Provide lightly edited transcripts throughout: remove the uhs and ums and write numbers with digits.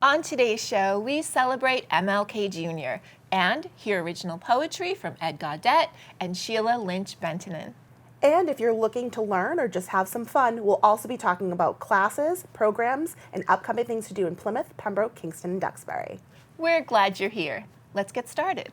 On today's show, we celebrate MLK Jr. and hear original poetry from Ed Gaudet and Sheila Lynch-Benttinen. And if you're looking to learn or just have some fun, we'll also be talking about classes, programs, and upcoming things to do in Plymouth, Pembroke, Kingston, and Duxbury. We're glad you're here. Let's get started.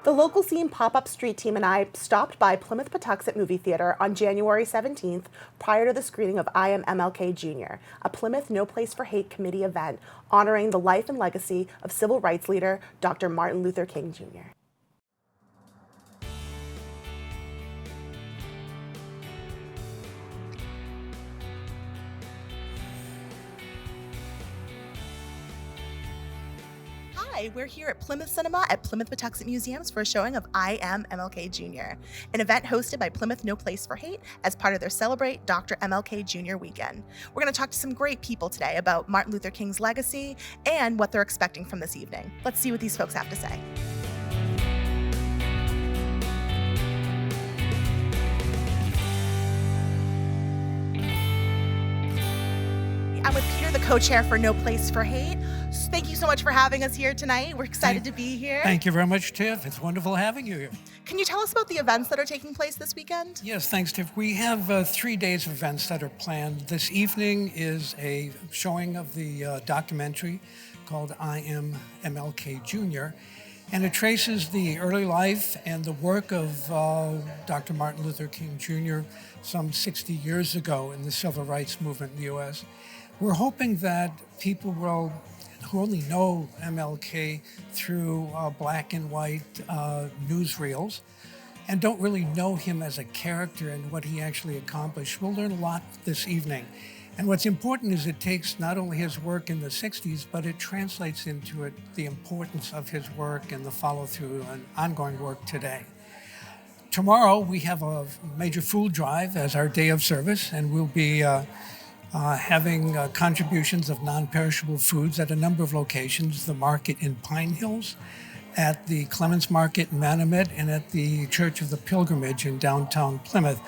The local scene PopUp Street Team and I stopped by Plymouth Patuxent Movie Theater on January 17th prior to the screening of I Am MLK Jr., a Plymouth No Place for Hate committee event honoring the life and legacy of civil rights leader Dr. Martin Luther King Jr. Hi, we're here at Plymouth Cinema at Plymouth Patuxent Museums for a showing of I Am MLK Jr., an event hosted by Plymouth No Place for Hate as part of their Celebrate Dr. MLK Jr. weekend. We're going to talk to some great people today about Martin Luther King's legacy and what they're expecting from this evening. Let's see what these folks have to say. I'm with Peter, the co-chair for No Place for Hate. Thank you so much for having us here tonight. We're excited to be here. Thank you very much, Tiff. It's wonderful having you here. Can you tell us about the events that are taking place this weekend? Yes, thanks, Tiff. We have 3 days of events that are planned. This evening is a showing of the documentary called I Am MLK Jr., and it traces the early life and the work of Dr. Martin Luther King Jr. some 60 years ago in the civil rights movement in the U.S. We're hoping that people who only know MLK through black and white newsreels and don't really know him as a character and what he actually accomplished will learn a lot this evening. And what's important is it takes not only his work in the 60s, but it translates into it the importance of his work and the follow-through and ongoing work today. Tomorrow we have a major food drive as our day of service, and we'll be having contributions of non-perishable foods at a number of locations, the market in Pine Hills, at the Clements Market in Manomet, and at the Church of the Pilgrimage in downtown Plymouth.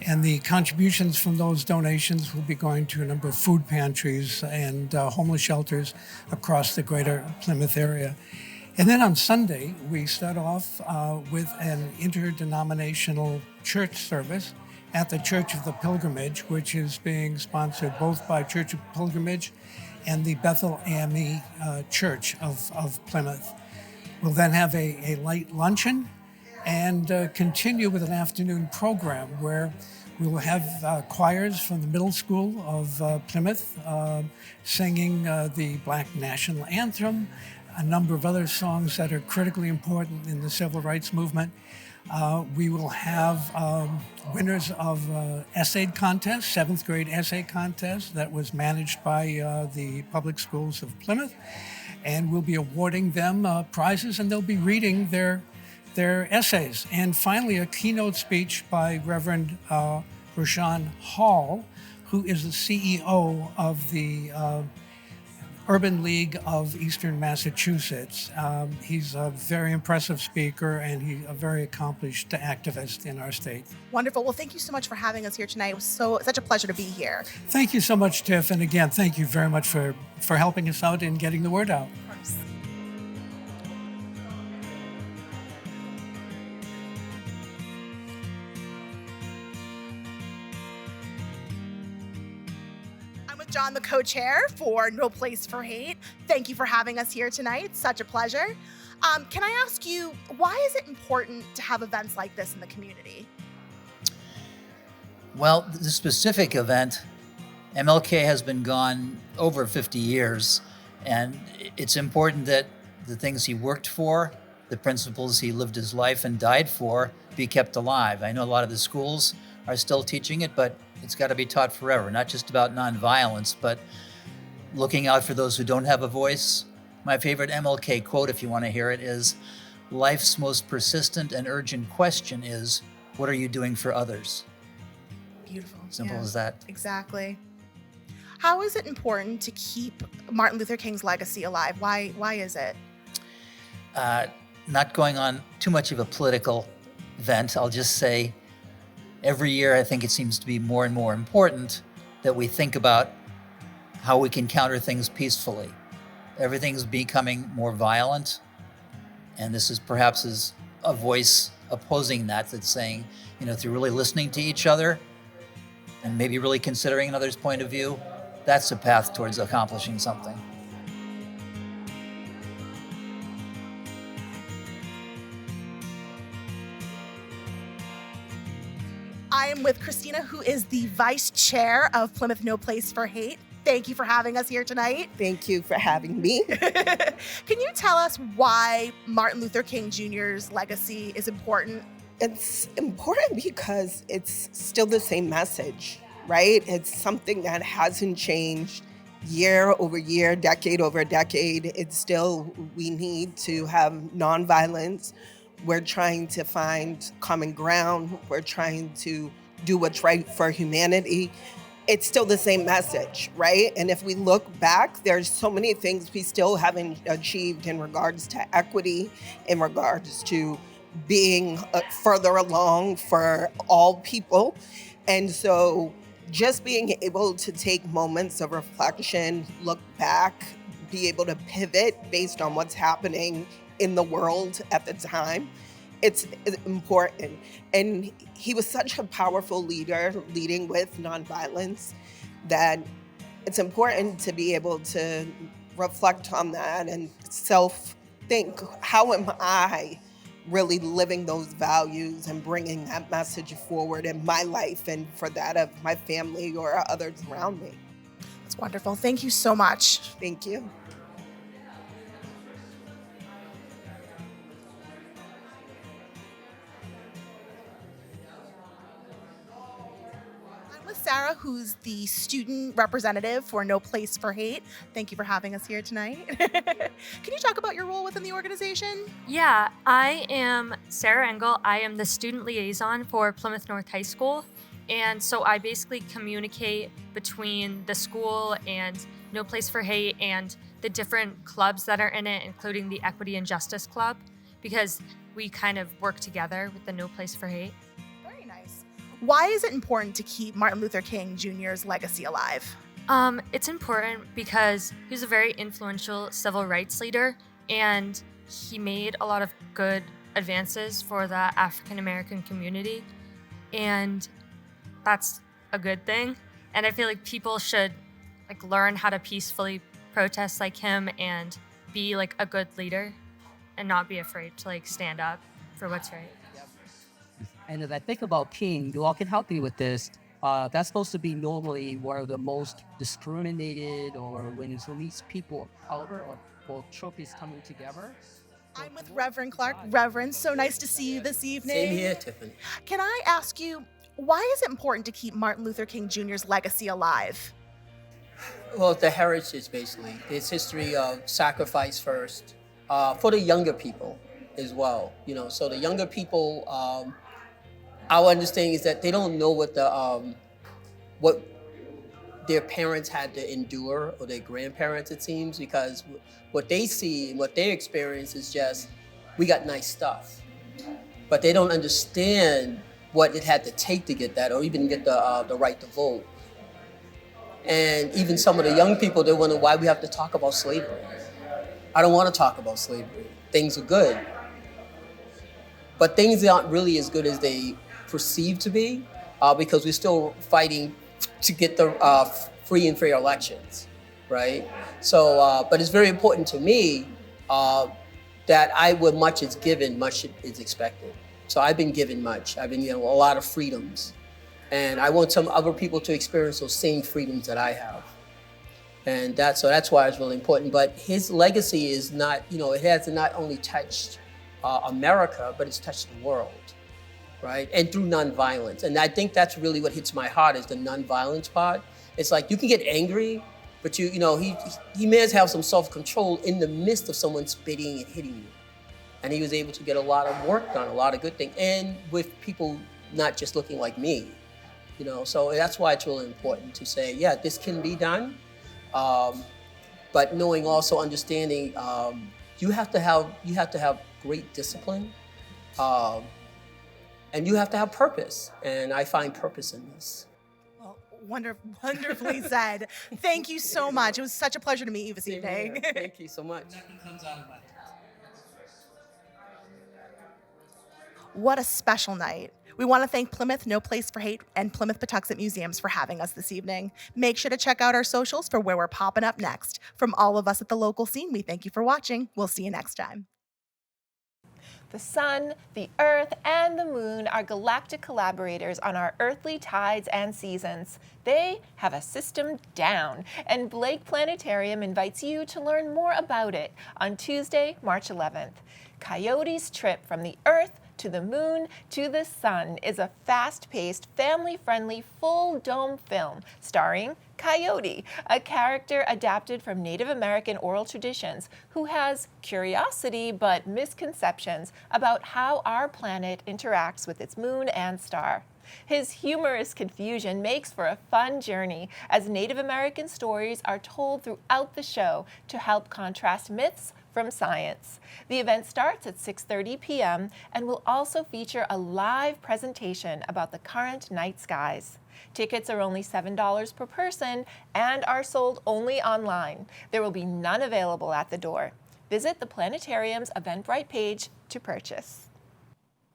And the contributions from those donations will be going to a number of food pantries and homeless shelters across the greater Plymouth area. And then on Sunday, we start off with an interdenominational church service at the Church of the Pilgrimage, which is being sponsored both by Church of Pilgrimage and the Bethel AME Church of Plymouth. We'll then have a light luncheon and continue with an afternoon program where we will have choirs from the middle school of Plymouth singing the Black National Anthem, a number of other songs that are critically important in the civil rights movement. We will have winners of essay contest, 7th grade essay contest that was managed by the public schools of Plymouth. And we'll be awarding them prizes, and they'll be reading their essays. And finally, a keynote speech by Reverend Rashawn Hall, who is the CEO of the Urban League of Eastern Massachusetts. He's a very impressive speaker, and he's a very accomplished activist in our state. Wonderful. Well, thank you so much for having us here tonight. It was such a pleasure to be here. Thank you so much, Tiff. And again, thank you very much for helping us out and getting the word out. Of course. John, the co-chair for No Place for Hate. Thank you for having us here tonight. It's such a pleasure. Can I ask you, why is it important to have events like this in the community? Well, the specific event, MLK has been gone over 50 years, and it's important that the things he worked for, the principles he lived his life and died for, be kept alive. I know a lot of the schools are still teaching it, but it's got to be taught forever, not just about nonviolence, but looking out for those who don't have a voice. My favorite MLK quote, if you want to hear it, is, "Life's most persistent and urgent question is, what are you doing for others?" Beautiful. Simple as that. Exactly. How is it important to keep Martin Luther King's legacy alive? Why is it? Not going on too much of a political vent, I'll just say every year I think it seems to be more and more important that we think about how we can counter things peacefully. Everything's becoming more violent, and this is perhaps is a voice opposing that, that's saying, through really listening to each other and maybe really considering another's point of view, that's a path towards accomplishing something. I am with Christina, who is the vice chair of Plymouth No Place for Hate. Thank you for having us here tonight. Thank you for having me. Can you tell us why Martin Luther King Jr.'s legacy is important? It's important because it's still the same message, right? It's something that hasn't changed year over year, decade over decade. It's still, we need to have nonviolence. We're trying to find common ground. We're trying to do what's right for humanity. It's still the same message, right? And if we look back, there's so many things we still haven't achieved in regards to equity, in regards to being further along for all people. And so just being able to take moments of reflection, look back, be able to pivot based on what's happening in the world at the time, it's important. And he was such a powerful leader, leading with nonviolence, that it's important to be able to reflect on that and self-think, how am I really living those values and bringing that message forward in my life and for that of my family or others around me. That's wonderful. Thank you so much. Thank you. I'm with Sarah, who's the student representative for No Place for Hate. Thank you for having us here tonight. Can you talk about your role within the organization? Yeah, I am Sarah Engel. I am the student liaison for Plymouth North High School. And so I basically communicate between the school and No Place for Hate and the different clubs that are in it, including the Equity and Justice Club, because we kind of work together with the No Place for Hate. Very nice. Why is it important to keep Martin Luther King Jr.'s legacy alive? It's important because he was a very influential civil rights leader, and he made a lot of good advances for the African American community, and that's a good thing. And I feel like people should learn how to peacefully protest like him and be a good leader and not be afraid to stand up for what's right. And as I think about King, you all can help me with this. That's supposed to be normally one of the most discriminated, or when it's released people of color or trophies coming together. I'm with Reverend Clark. Reverend, so nice to see you this evening. Same here, Tiffany. Can I ask you, why is it important to keep Martin Luther King Jr.'s legacy alive? Well, the heritage, basically. It's history of sacrifice first, for the younger people as well. So the younger people, our understanding is that they don't know what their parents had to endure, or their grandparents, it seems, because what they see and what they experience is just, we got nice stuff. But they don't understand what it had to take to get that, or even get the right to vote. And even some of the young people, they wonder why we have to talk about slavery. I don't want to talk about slavery. Things are good. But things aren't really as good as they perceive to be, because we're still fighting to get the free and fair elections, right? So, but it's very important to me that where much is given, much is expected. So I've been given much. I've been given a lot of freedoms. And I want some other people to experience those same freedoms that I have. And that's why it's really important. But his legacy is not, it has not only touched America, but it's touched the world, right? And through nonviolence. And I think that's really what hits my heart, is the nonviolence part. It's like you can get angry, but he may have some self-control in the midst of someone spitting and hitting you. And he was able to get a lot of work done, a lot of good things, and with people not just looking like me. So that's why it's really important to say, yeah, this can be done, but knowing, also understanding, you have to have great discipline, And you have to have purpose. And I find purpose in this. Well, wonderfully said. Thank you so much. It was such a pleasure to meet you this evening. Thank you so much. What a special night. We want to thank Plymouth No Place for Hate and Plymouth Patuxent Museums for having us this evening. Make sure to check out our socials for where we're popping up next. From all of us at the local scene, we thank you for watching. We'll see you next time. The sun, the earth, and the moon are galactic collaborators on our earthly tides and seasons. They have a system down, and Blake Planetarium invites you to learn more about it on Tuesday, March 11th. Coyote's trip from the earth to the moon to the sun is a fast-paced, family-friendly, full-dome film starring Coyote, a character adapted from Native American oral traditions who has curiosity but misconceptions about how our planet interacts with its moon and star. His humorous confusion makes for a fun journey as Native American stories are told throughout the show to help contrast myths from science. The event starts at 6:30 p.m. and will also feature a live presentation about the current night skies. Tickets are only $7 per person and are sold only online. There will be none available at the door. Visit the Planetarium's Eventbrite page to purchase.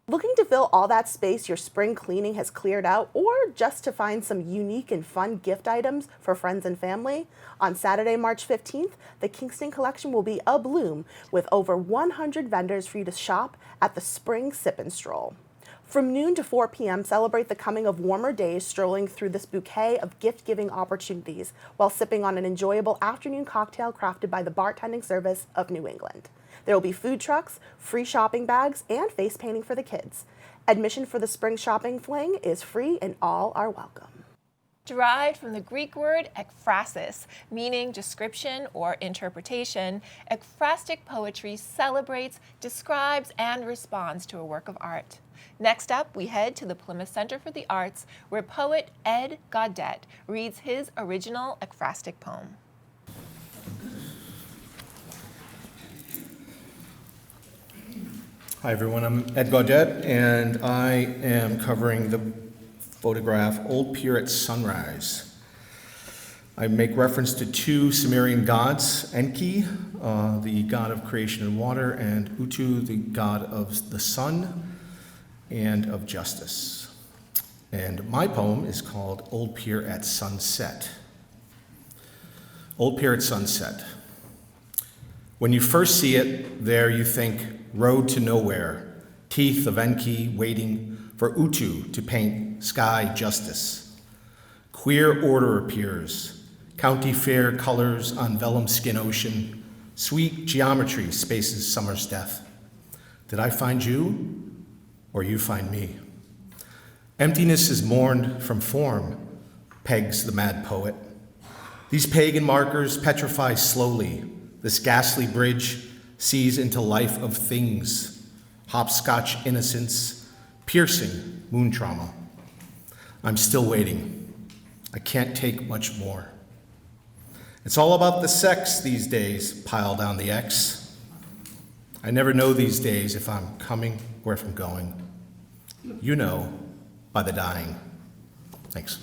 Looking to fill all that space your spring cleaning has cleared out, or just to find some unique and fun gift items for friends and family? On Saturday, March 15th, the Kingston collection will be abloom with over 100 vendors for you to shop at the Spring Sip and Stroll. From noon to 4 p.m., celebrate the coming of warmer days strolling through this bouquet of gift-giving opportunities while sipping on an enjoyable afternoon cocktail crafted by the bartending service of New England. There will be food trucks, free shopping bags, and face painting for the kids. Admission for the spring shopping fling is free and all are welcome. Derived from the Greek word ekphrasis, meaning description or interpretation, ekphrastic poetry celebrates, describes, and responds to a work of art. Next up, we head to the Plymouth Center for the Arts, where poet Ed Gaudet reads his original ekphrastic poem. Hi everyone, I'm Ed Gaudet, and I am covering the photograph Old Pier at Sunrise. I make reference to two Sumerian gods, Enki, the god of creation and water, and Utu, the god of the sun and of justice. And my poem is called Old Pier at Sunset. Old Pier at Sunset. When you first see it, there you think, road to nowhere, teeth of Enki waiting for Utu to paint sky justice. Queer order appears, county fair colors on vellum skin ocean, sweet geometry spaces summer's death. Did I find you, or you find me? Emptiness is mourned from form, pegs the mad poet. These pagan markers petrify slowly. This ghastly bridge sees into life of things, hopscotch innocence, piercing moon trauma. I'm still waiting. I can't take much more. It's all about the sex these days, pile down the X. I never know these days if I'm coming or if I'm going. You know, by the dying. Thanks.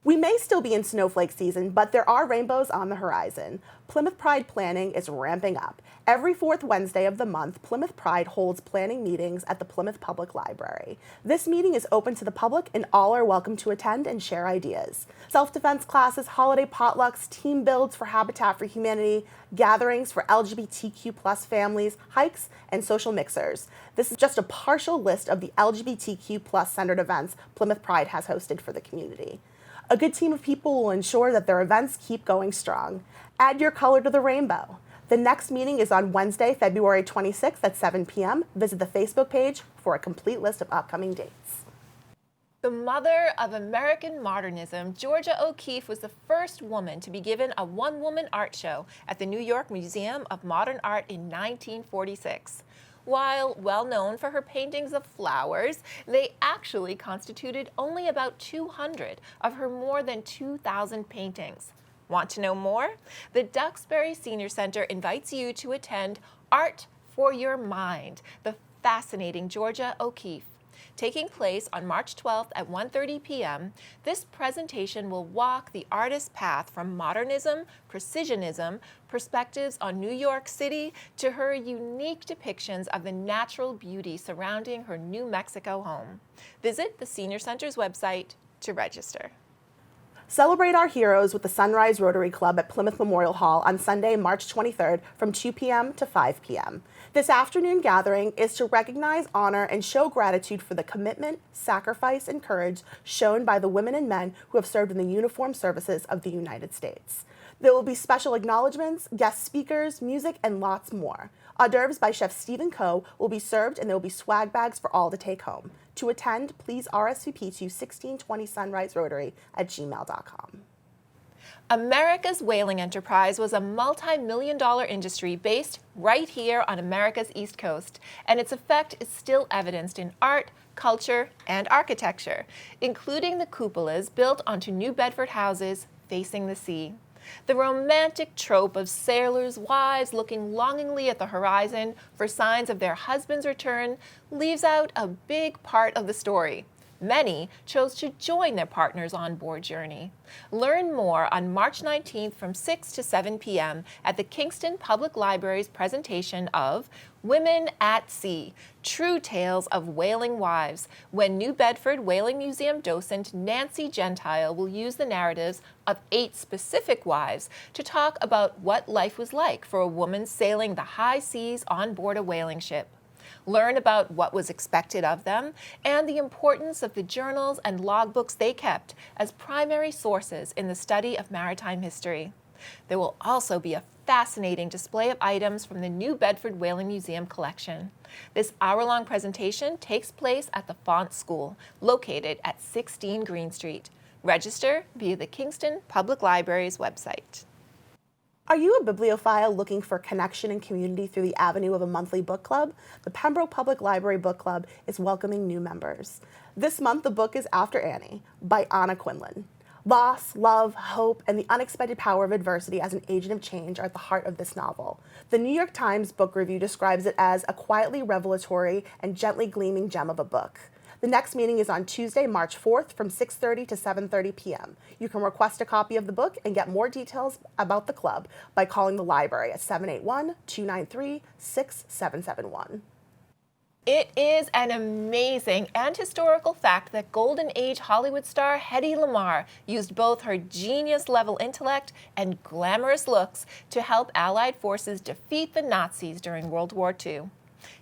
We may still be in snowflake season, but there are rainbows on the horizon. Plymouth Pride planning is ramping up. Every fourth Wednesday of the month, Plymouth Pride holds planning meetings at the Plymouth Public Library. This meeting is open to the public and all are welcome to attend and share ideas. Self-defense classes, holiday potlucks, team builds for Habitat for Humanity, gatherings for LGBTQ+ families, hikes, and social mixers. This is just a partial list of the LGBTQ+ centered events Plymouth Pride has hosted for the community. A good team of people will ensure that their events keep going strong. Add your color to the rainbow. The next meeting is on Wednesday, February 26th at 7 p.m. Visit the Facebook page for a complete list of upcoming dates. The mother of American modernism, Georgia O'Keeffe was the first woman to be given a one-woman art show at the New York Museum of Modern Art in 1946. While well known for her paintings of flowers, they actually constituted only about 200 of her more than 2,000 paintings. Want to know more? The Duxbury Senior Center invites you to attend Art for Your Mind, the fascinating Georgia O'Keeffe. Taking place on March 12th at 1:30 p.m., this presentation will walk the artist's path from modernism, precisionism, perspectives on New York City, to her unique depictions of the natural beauty surrounding her New Mexico home. Visit the Senior Center's website to register. Celebrate our heroes with the Sunrise Rotary Club at Plymouth Memorial Hall on Sunday, March 23rd from 2 p.m. to 5 p.m. This afternoon gathering is to recognize, honor, and show gratitude for the commitment, sacrifice, and courage shown by the women and men who have served in the uniformed services of the United States. There will be special acknowledgments, guest speakers, music, and lots more. Hors d'oeuvres by Chef Stephen Coe will be served, and there will be swag bags for all to take home. To attend, please RSVP to 1620 Sunrise Rotary at gmail.com. America's whaling enterprise was a multi-million-dollar industry based right here on America's East Coast, and its effect is still evidenced in art, culture, and architecture, including the cupolas built onto New Bedford houses facing the sea. The romantic trope of sailors' wives looking longingly at the horizon for signs of their husband's return leaves out a big part of the story. Many chose to join their partner's onboard journey. Learn more on March 19th from 6 to 7 p.m. at the Kingston Public Library's presentation of Women at Sea, True Tales of Whaling Wives, when New Bedford Whaling Museum docent Nancy Gentile will use the narratives of 8 specific wives to talk about what life was like for a woman sailing the high seas on board a whaling ship. Learn about what was expected of them and the importance of the journals and logbooks they kept as primary sources in the study of maritime history. There will also be a fascinating display of items from the New Bedford Whaling Museum collection. This hour-long presentation takes place at the Font School, located at 16 Green Street. Register via the Kingston Public Library's website. Are you a bibliophile looking for connection and community through the avenue of a monthly book club? The Pembroke Public Library Book Club is welcoming new members. This month, the book is After Annie by Anna Quinlan. Loss, love, hope, and the unexpected power of adversity as an agent of change are at the heart of this novel. The New York Times Book Review describes it as a quietly revelatory and gently gleaming gem of a book. The next meeting is on Tuesday, March 4th from 6:30 to 7:30 p.m. You can request a copy of the book and get more details about the club by calling the library at 781-293-6771. It is an amazing and historical fact that Golden Age Hollywood star Hedy Lamarr used both her genius-level intellect and glamorous looks to help Allied forces defeat the Nazis during World War II.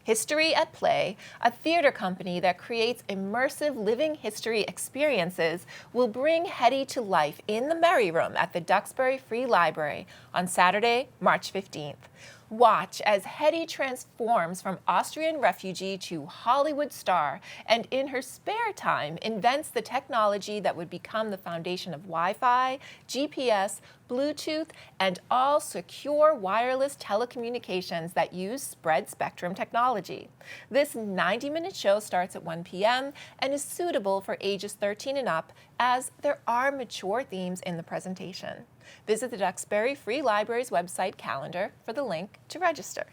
History at Play, a theater company that creates immersive living history experiences, will bring Hedy to life in the Merry Room at the Duxbury Free Library on Saturday, March 15th. Watch as Hedy transforms from Austrian refugee to Hollywood star, and in her spare time invents the technology that would become the foundation of Wi-Fi, GPS, Bluetooth, and all secure wireless telecommunications that use spread spectrum technology. This 90-minute show starts at 1 p.m. and is suitable for ages 13 and up, as there are mature themes in the presentation. Visit the Duxbury Free Library's website calendar for the link to register.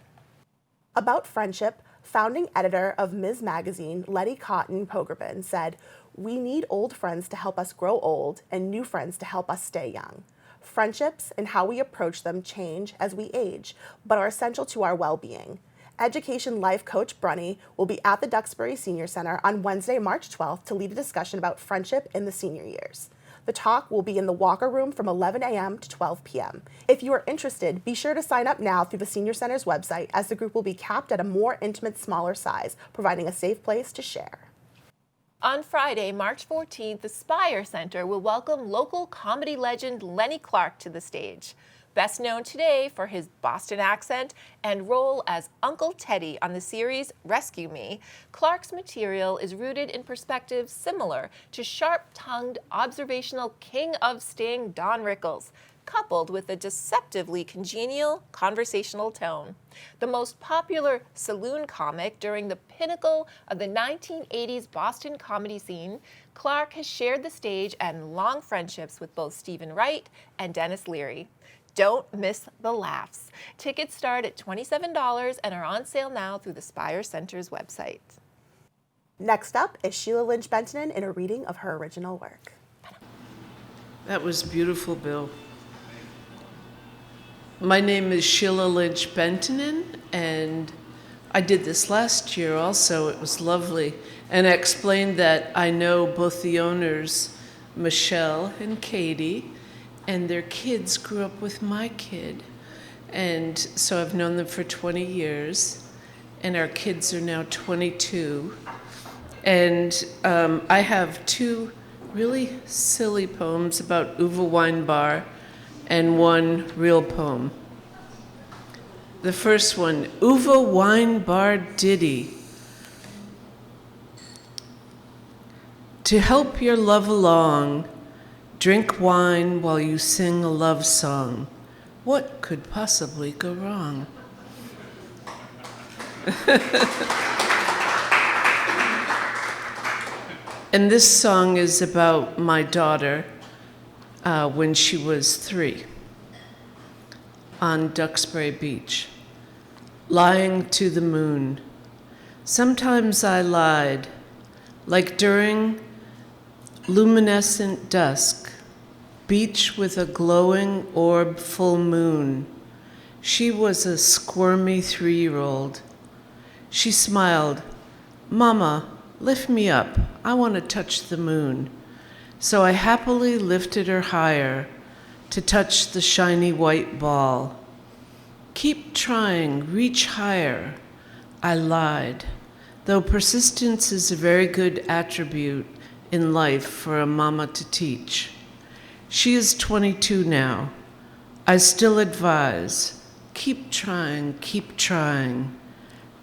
About friendship, founding editor of Ms. Magazine, Letty Cotton Pogrebin, said, "We need old friends to help us grow old and new friends to help us stay young. Friendships and how we approach them change as we age, but are essential to our well-being." Education life coach Brunny will be at the Duxbury Senior Center on Wednesday, March 12th to lead a discussion about friendship in the senior years. The talk will be in the Walker Room from 11 a.m. to 12 p.m. If you are interested, be sure to sign up now through the Senior Center's website, as the group will be capped at a more intimate, smaller size, providing a safe place to share. On Friday, March 14th, the Spire Center will welcome local comedy legend Lenny Clark to the stage. Best known today for his Boston accent and role as Uncle Teddy on the series Rescue Me, Clark's material is rooted in perspectives similar to sharp-tongued, observational king of sting Don Rickles. coupled with a deceptively congenial conversational tone. The most popular saloon comic during the pinnacle of the 1980s Boston comedy scene, Clark has shared the stage and long friendships with both Stephen Wright and Dennis Leary. Don't miss the laughs. Tickets start at $27 and are on sale now through the Spire Center's website. Next up is Sheila Lynch-Benttinen in a reading of her original work. That was beautiful, Bill. My name is Sheila Lynch-Benttinen, and I did this last year also. It was lovely. And I explained that I know both the owners, Michelle and Katie, and their kids grew up with my kid. And so I've known them for 20 years, and our kids are now 22. And I have two really silly poems about Uwe Weinbar and one real poem. The first one, Uwe Weinbar ditty. To help your love along, drink wine while you sing a love song. What could possibly go wrong? And this song is about my daughter when she was 3 on Duxbury Beach, lying to the moon. Sometimes I lied, like during luminescent dusk, beach with a glowing orb full moon. She was a squirmy 3-year-old. She smiled, Mama, lift me up, I want to touch the moon. So I happily lifted her higher to touch the shiny white ball. Keep trying, reach higher. I lied, though persistence is a very good attribute in life for a mama to teach. She is 22 now. I still advise, keep trying, keep trying.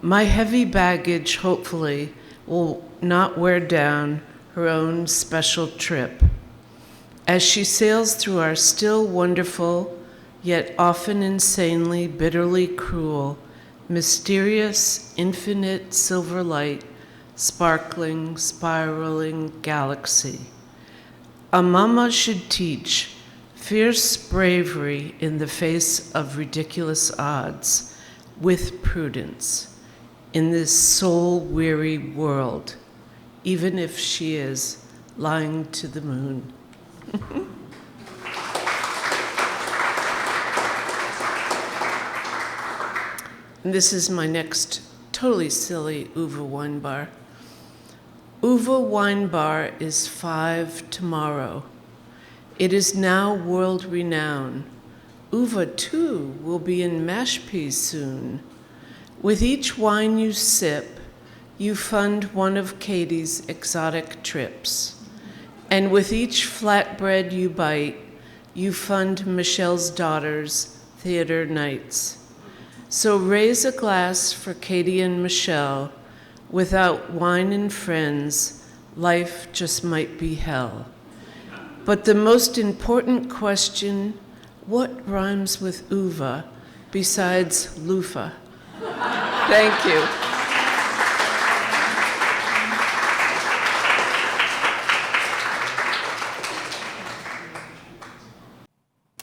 My heavy baggage, hopefully, will not wear down her own special trip. As she sails through our still wonderful, yet often insanely, bitterly cruel, mysterious, infinite silver light, sparkling, spiraling galaxy. A mama should teach fierce bravery in the face of ridiculous odds, with prudence, in this soul-weary world, even if she is lying to the moon. And this is my next totally silly Uwe Weinbar. Uwe Weinbar is 5 tomorrow. It is now world renowned. Uwe, too, will be in Mashpee soon. With each wine you sip, you fund one of Katie's exotic trips. And with each flatbread you bite, you fund Michelle's daughter's theater nights. So raise a glass for Katie and Michelle. Without wine and friends, life just might be hell. But the most important question, what rhymes with Uwe besides loofah? Thank you.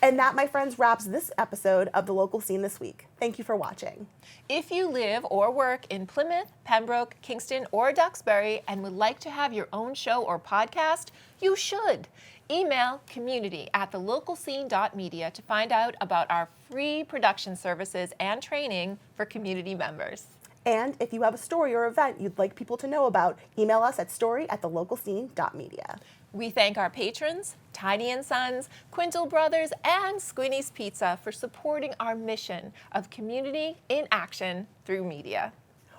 And that, my friends, wraps this episode of The Local Scene this week. Thank you for watching. If you live or work in Plymouth, Pembroke, Kingston, or Duxbury and would like to have your own show or podcast, you should. Email community@thelocalscene.media to find out about our free production services and training for community members. And if you have a story or event you'd like people to know about, email us at story@thelocalscene.media. We thank our patrons, Tiny & Sons, Quintal Brothers, and Squinny's Pizza for supporting our mission of community in action through media.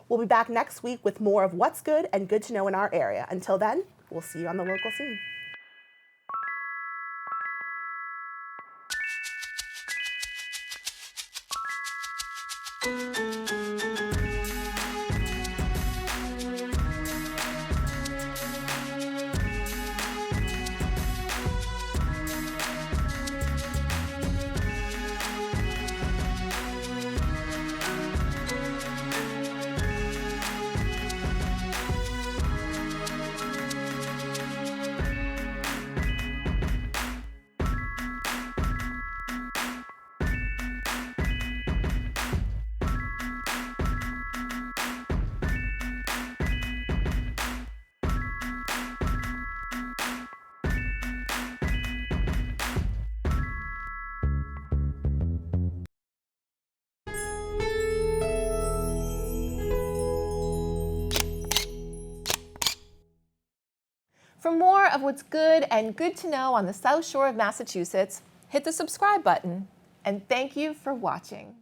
We'll be back next week with more of what's good and good to know in our area. Until then, we'll see you on The Local Scene. For more of what's good and good to know on the South Shore of Massachusetts, hit the subscribe button, and thank you for watching.